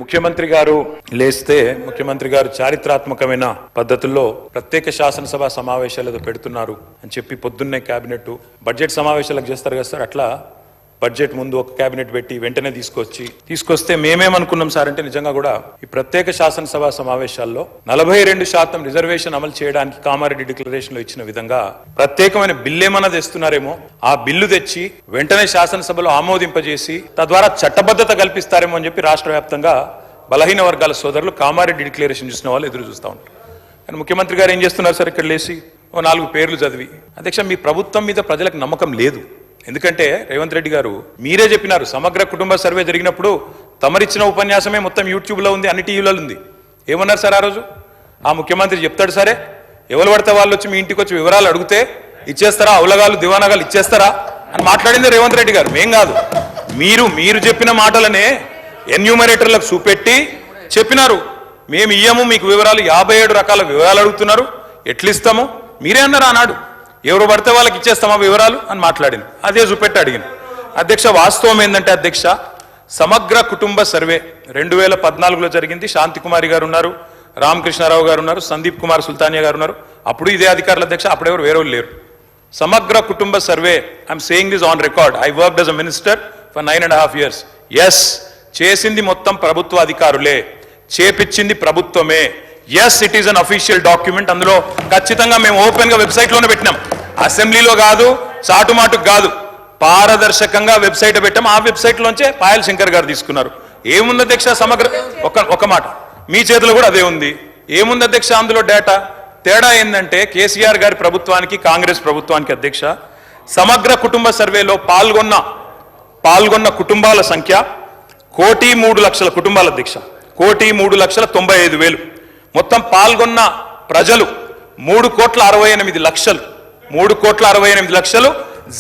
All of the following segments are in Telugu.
ముఖ్యమంత్రి గారు లేస్తే ముఖ్యమంత్రి గారు చారిత్రాత్మకమైన పద్ధతుల్లో ప్రత్యేక శాసనసభ సమావేశాలు ఏదో పెడుతున్నారు అని చెప్పి పొద్దున్నే కేబినెట్ బడ్జెట్ సమావేశాలకు చేస్తారు కదా సార్, అట్లా బడ్జెట్ ముందు ఒక కేబినెట్ పెట్టి వెంటనే తీసుకొస్తే మేమేమనుకున్నాం సార్ అంటే నిజంగా కూడా ఈ ప్రత్యేక శాసనసభ సమావేశాల్లో 42% రిజర్వేషన్ అమలు చేయడానికి కామారెడ్డి డిక్లరేషన్ లో ఇచ్చిన విధంగా ప్రత్యేకమైన బిల్లు ఏమన్నా తెస్తున్నారేమో, ఆ బిల్లు తెచ్చి వెంటనే శాసనసభలో ఆమోదింపజేసి తద్వారా చట్టబద్ధత కల్పిస్తారేమో అని చెప్పి రాష్ట్ర వ్యాప్తంగా బలహీన వర్గాల సోదరులు కామారెడ్డి డిక్లరేషన్ చూసిన వాళ్ళు ఎదురు చూస్తూ ఉంటారు. కానీ ముఖ్యమంత్రి గారు ఏం చేస్తున్నారు సార్, ఇక్కడ లేచి ఓ 4 పేర్లు చదివి, అధ్యక్ష మీ ప్రభుత్వం మీద ప్రజలకు నమ్మకం లేదు. ఎందుకంటే రేవంత్ రెడ్డి గారు మీరే చెప్పినారు, సమగ్ర కుటుంబ సర్వే జరిగినప్పుడు తమరిచ్చిన ఉపన్యాసమే మొత్తం యూట్యూబ్లో ఉంది, అన్ని టీవీలలో ఉంది. ఏమన్నారు సార్ ఆ రోజు? ఆ ముఖ్యమంత్రి చెప్తాడు సరే, ఎవరు పడితే వాళ్ళు వచ్చి మీ ఇంటికి వచ్చి వివరాలు అడిగితే ఇచ్చేస్తారా, అవలగాలు దివానగాలు ఇచ్చేస్తారా అని మాట్లాడింది రేవంత్ రెడ్డి గారు, మేం కాదు. మీరు చెప్పిన మాటలనే ఎన్యూమరేటర్లకు చూపెట్టి చెప్పినారు, మేము ఇయ్యము మీకు వివరాలు, 57 రకాల వివరాలు అడుగుతున్నారు, ఎట్లిస్తాము మీరే అన్నారు ఆనాడు. ఎవరు పడితే వాళ్ళకి ఇచ్చేస్తామా వివరాలు అని మాట్లాడింది, అదే చూపెట్టి అడిగింది. అధ్యక్ష వాస్తవం ఏంటంటే అధ్యక్ష, సమగ్ర కుటుంబ సర్వే 2014లో జరిగింది. శాంతికుమారి గారు ఉన్నారు, రామకృష్ణారావు గారు ఉన్నారు, సందీప్ కుమార్ సుల్తానియా గారు ఉన్నారు. అప్పుడు ఇదే అధికారులు అధ్యక్ష, అప్పుడెవరు వేరే లేరు. సమగ్ర కుటుంబ survey, I'm saying this on record, I worked as a minister for 9.5 years. Yes, చేసింది మొత్తం ప్రభుత్వ అధికారులే, చేపించింది ప్రభుత్వమే. Yes, it is an official document. అందులో ఖచ్చితంగా మేము ఓపెన్ గా వెబ్సైట్ లోనే పెట్టినాం, అసెంబ్లీలో కాదు, చాటుమాటుకు కాదు, పారదర్శకంగా వెబ్సైట్ పెట్టాం. ఆ వెబ్సైట్ లోంచే పాయల్ శంకర్ గారు తీసుకున్నారు. ఏముంది అధ్యక్ష సమగ్ర, ఒక మాట మీ చేతిలో కూడా అదే ఉంది. ఏముంది అధ్యక్ష అందులో డేటా? తేడా ఏంటంటే కేసీఆర్ గారి ప్రభుత్వానికి కాంగ్రెస్ ప్రభుత్వానికి అధ్యక్ష, సమగ్ర కుటుంబ సర్వేలో పాల్గొన్న కుటుంబాల సంఖ్య 1,03,00,000 కుటుంబాల అధ్యక్ష, 1,03,95,000. మొత్తం పాల్గొన్న ప్రజలు 3,68,00,000. 3,68,00,000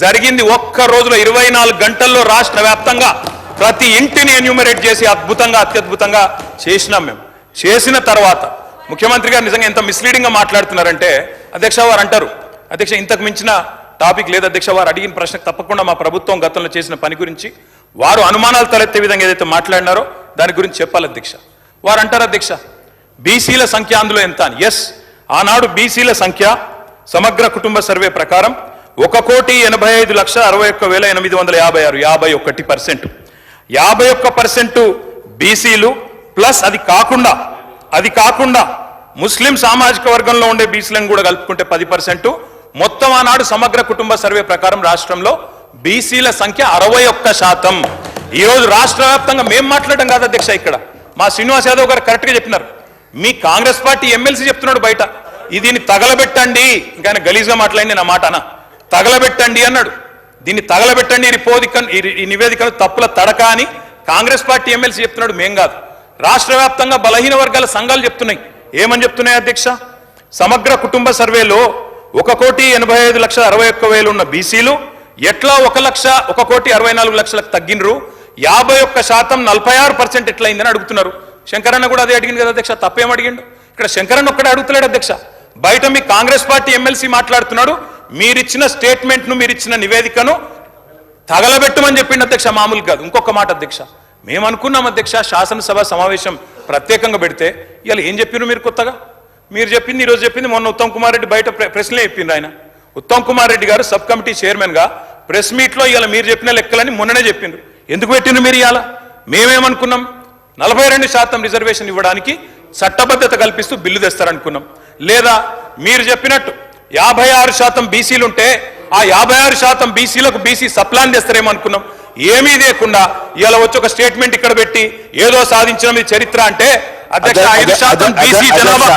జరిగింది ఒక్క రోజులో 24 గంటల్లో రాష్ట్ర వ్యాప్తంగా ప్రతి ఇంటిని ఎన్యూమరేట్ చేసి అత్యద్భుతంగా చేసినాం. మేము చేసిన తర్వాత ముఖ్యమంత్రి గారు నిజంగా ఎంత మిస్లీడింగ్ గా మాట్లాడుతున్నారంటే అధ్యక్ష, వారు అంటారు అధ్యక్ష ఇంతకు మించిన టాపిక్ లేదు అధ్యక్ష, వారు అడిగిన ప్రశ్నకు తప్పకుండా మా ప్రభుత్వం గతంలో చేసిన పని గురించి వారు అనుమానాలు తలెత్తే విధంగా ఏదైతే మాట్లాడినారో దాని గురించి చెప్పాలి అధ్యక్ష. వారు అంటారు అధ్యక్ష బీసీల సంఖ్య అందులో ఎంత అని. ఎస్, ఆనాడు బీసీల సంఖ్య సమగ్ర కుటుంబ సర్వే ప్రకారం 1,85,61,856, 51%. 51% బీసీలు ప్లస్ అది కాకుండా ముస్లిం సామాజిక వర్గంలో ఉండే బీసీలను కూడా కలుపుకుంటే 10%. మొత్తం ఆనాడు సమగ్ర కుటుంబ సర్వే ప్రకారం రాష్ట్రంలో బీసీల సంఖ్య 61%. ఈ రోజు రాష్ట్ర వ్యాప్తంగా మేము మాట్లాడడం కాదు అధ్యక్ష, ఇక్కడ మా శ్రీనివాస్ యాదవ్ గారు కరెక్ట్ గా చెప్పినారు. మీ కాంగ్రెస్ పార్టీ ఎమ్మెల్సీ చెప్తున్నాడు బయట, దీన్ని తగలబెట్టండి, ఇంకా గలీజ్గా మాట్లాడింది నా మాట అన్న, తగలబెట్టండి అన్నాడు. దీన్ని తగలబెట్టండి, ఈ నివేదికను తప్పుల తడక అని కాంగ్రెస్ పార్టీ ఎమ్మెల్సీ చెప్తున్నాడు, మేం కాదు. రాష్ట్ర వ్యాప్తంగా బలహీన వర్గాల సంఘాలు చెప్తున్నాయి. ఏమని చెప్తున్నాయి అధ్యక్ష? సమగ్ర కుటుంబ సర్వేలో 1,85,61,000 ఉన్న బీసీలు ఎట్లా 1,64,00,000 తగ్గినరు, 51% 46% ఎట్లయిందని అడుగుతున్నారు. శంకరన్న కూడా అదే అడిగింది కదా అధ్యక్ష, తప్పేం అడిగిండు? ఇక్కడ శంకరన్న ఒక్కడే అడుగుతలేడు అధ్యక్ష, బయట మీ కాంగ్రెస్ పార్టీ ఎమ్మెల్సీ మాట్లాడుతున్నాడు, మీరిచ్చిన స్టేట్మెంట్ను మీరిచ్చిన నివేదికను తగలబెట్టమని చెప్పిండు అధ్యక్ష, మామూలు కాదు. ఇంకొక మాట అధ్యక్ష, మేము అనుకున్నాం అధ్యక్ష శాసనసభ సమావేశం ప్రత్యేకంగా పెడితే, ఇవాళ ఏం చెప్పినారు మీరు కొత్తగా? మీరు చెప్పింది ఈరోజు చెప్పింది, మొన్న ఉత్తమ్ కుమార్ రెడ్డి బయట ప్రెస్లే చెప్పింది. ఆయన ఉత్తమ్ కుమార్ రెడ్డి గారు సబ్ కమిటీ చైర్మన్ గా ప్రెస్ మీట్ లో ఇవాళ మీరు చెప్పిన లెక్కలని మొన్ననే చెప్పిండ్రు. ఎందుకు పెట్టిండ్రు మీరు? ఇవాళ మేమేమనుకున్నాం, 42% రిజర్వేషన్ ఇవ్వడానికి చట్టబద్ధత కల్పిస్తూ బిల్లు తెస్తారనుకున్నాం. లేదా మీరు చెప్పినట్టు 56% బీసీలుంటే ఆ 56% బీసీలకు బీసీ సప్లాన్ చేస్తారేమో అనుకున్నాం. ఏమీ లేకుండా ఇలా వచ్చి ఒక స్టేట్మెంట్ ఇక్కడ పెట్టి ఏదో సాధించిన చరిత్ర అంటే అధ్యక్ష 5% బీసీ జనాభా